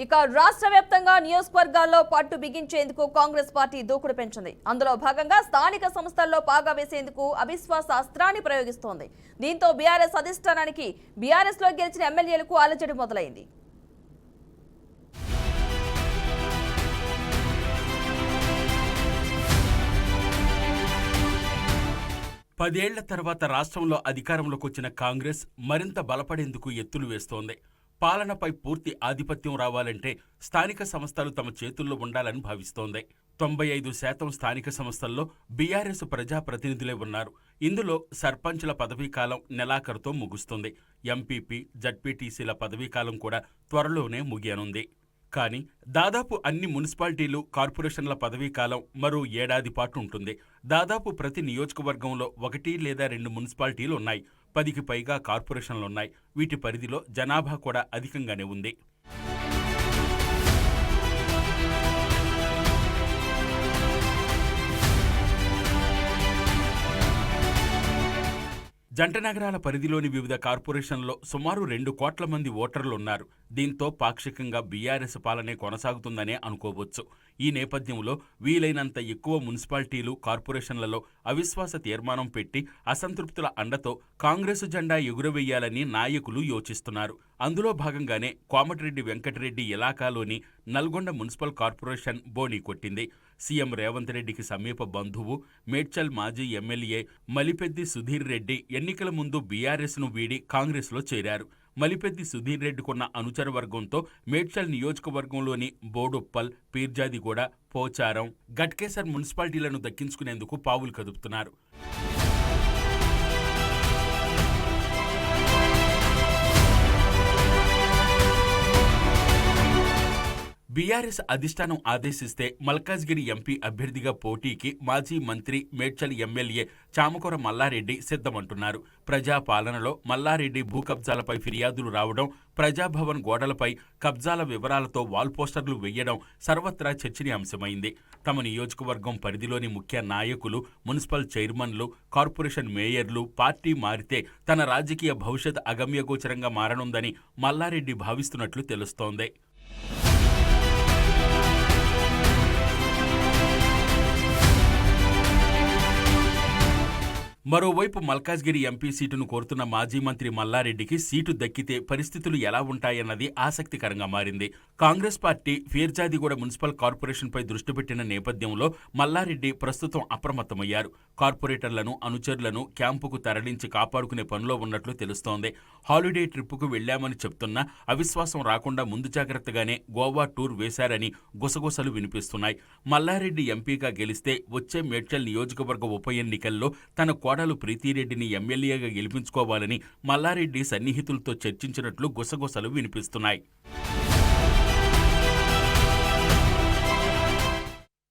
ఇక రాష్ట్ర వ్యాప్తంగా నియోజకవర్గాల్లో పట్టు బిగించేందుకు కాంగ్రెస్ పార్టీ దూకుడు పెంచింది. అందులో భాగంగా స్థానిక సంస్థల్లో పాగా వేసేందుకు అవిశ్వాస అస్త్రాన్ని ప్రయోగిస్తోంది. దీంతో బీఆర్ఎస్ అధిష్టానానికి బీఆర్ఎస్ లో గెలిచిన ఎమ్మెల్యేలకు అలజడి మొదలైంది. పదేళ్ల తర్వాత రాష్ట్రంలో అధికారంలోకి వచ్చిన కాంగ్రెస్ మరింత బలపడేందుకు ఎత్తులు వేస్తోంది. పాలనపై పూర్తి ఆధిపత్యం రావాలంటే స్థానిక సంస్థలు తమ చేతుల్లో ఉండాలని భావిస్తోంది. 95% స్థానిక సంస్థల్లో బీఆర్ఎస్ ప్రజాప్రతినిధులే ఉన్నారు. ఇందులో సర్పంచ్ల పదవీకాలం నెలాఖరుతో ముగుస్తుంది. ఎంపీపీ, జడ్పీటీసీల పదవీకాలం కూడా త్వరలోనే ముగియనుంది. కానీ దాదాపు అన్ని మున్సిపాలిటీలు, కార్పొరేషన్ల పదవీకాలం మరో ఏడాది పాటు ఉంటుంది. దాదాపు ప్రతి నియోజకవర్గంలో 1 లేదా 2 మున్సిపాలిటీలు ఉన్నాయి. 10కి పైగా కార్పొరేషన్లున్నాయి. వీటి పరిధిలో జనాభా కూడా అధికంగానే ఉంది. జంట నగరాల పరిధిలోని వివిధ కార్పొరేషన్లలో సుమారు 2 కోట్ల మంది ఓటర్లున్నారు. దీంతో పాక్షికంగా బీఆర్ఎస్ పాలనే కొనసాగుతుందనే అనుకోవచ్చు. ఈ నేపథ్యంలో వీలైనంత ఎక్కువ మున్సిపాలిటీలు, కార్పొరేషన్లలో అవిశ్వాస తీర్మానం పెట్టి అసంతృప్తుల అండతో కాంగ్రెసు జెండా ఎగురవేయాలని నాయకులు యోచిస్తున్నారు. అందులో భాగంగానే కోమటిరెడ్డి వెంకటరెడ్డి ఇలాకాలోని నల్గొండ మున్సిపల్ కార్పొరేషన్ బోణీ కొట్టింది. సీఎం రేవంత్ రెడ్డికి సమీప బంధువు, మేడ్చల్ మాజీ ఎమ్మెల్యే మలిపెద్ది సుధీర్ రెడ్డి ఎన్నికల ముందు బీఆర్ఎస్ను వీడి కాంగ్రెస్లో చేరారు. మలిపెద్ది సుధీర్ రెడ్డికున్న అనుచర వర్గంతో మేడ్చల్ నియోజకవర్గంలోని బోడుప్పల్, పీర్జాదిగూడ, పోచారం, గట్కేసర్ మున్సిపాలిటీలను దక్కించుకునేందుకు పావులు కదుపుతున్నారు. బీఆర్ఎస్ అధిష్టానం ఆదేశిస్తే మల్కాజ్గిరి ఎంపీ అభ్యర్థిగా పోటీకి మాజీ మంత్రి, మేడ్చల్ ఎమ్మెల్యే చామకూర మల్లారెడ్డి సిద్ధమంటున్నారు. ప్రజాపాలనలో మల్లారెడ్డి భూ కబ్జాలపై ఫిర్యాదులు రావడం, ప్రజాభవన్ గోడలపై కబ్జాల వివరాలతో వాల్ పోస్టర్లు వెయ్యడం సర్వత్రా చర్చనీయాంశమైంది. తమ నియోజకవర్గం పరిధిలోని ముఖ్య నాయకులు, మున్సిపల్ చైర్మన్లు, కార్పొరేషన్ మేయర్లు పార్టీ మారితే తన రాజకీయ భవిష్యత్ అగమ్యగోచరంగా మారనుందని మల్లారెడ్డి భావిస్తున్నట్లు తెలుస్తోంది. మరోవైపు మల్కాజ్గిరి ఎంపీ సీటును కోరుతున్న మాజీ మంత్రి మల్లారెడ్డికి సీటు దక్కితే పరిస్థితులు ఎలా ఉంటాయన్నది ఆసక్తికరంగా మారింది. కాంగ్రెస్ పార్టీ ఫీర్జాదిగూడ మున్సిపల్ కార్పొరేషన్పై దృష్టి పెట్టిన నేపథ్యంలో మల్లారెడ్డి ప్రస్తుతం అప్రమత్తమయ్యారు. కార్పొరేటర్లను, అనుచరులను క్యాంపుకు తరలించి కాపాడుకునే పనిలో ఉన్నట్లు తెలుస్తోంది. హాలిడే ట్రిప్పుకు వెళ్లామని చెప్తున్నా అవిశ్వాసం రాకుండా ముందు జాగ్రత్తగానే గోవా టూర్ వేశారని గుసగుసలు వినిపిస్తున్నాయి. మల్లారెడ్డి ఎంపీగా గెలిస్తే వచ్చే మేడ్చల్ నియోజకవర్గ ఉప ఎన్నికల్లో తన కోడలు ప్రీతిరెడ్డిని ఎమ్మెల్యేగా గెలిపించుకోవాలని మల్లారెడ్డి సన్నిహితులతో చర్చించినట్లు గుసగుసలు వినిపిస్తున్నాయి.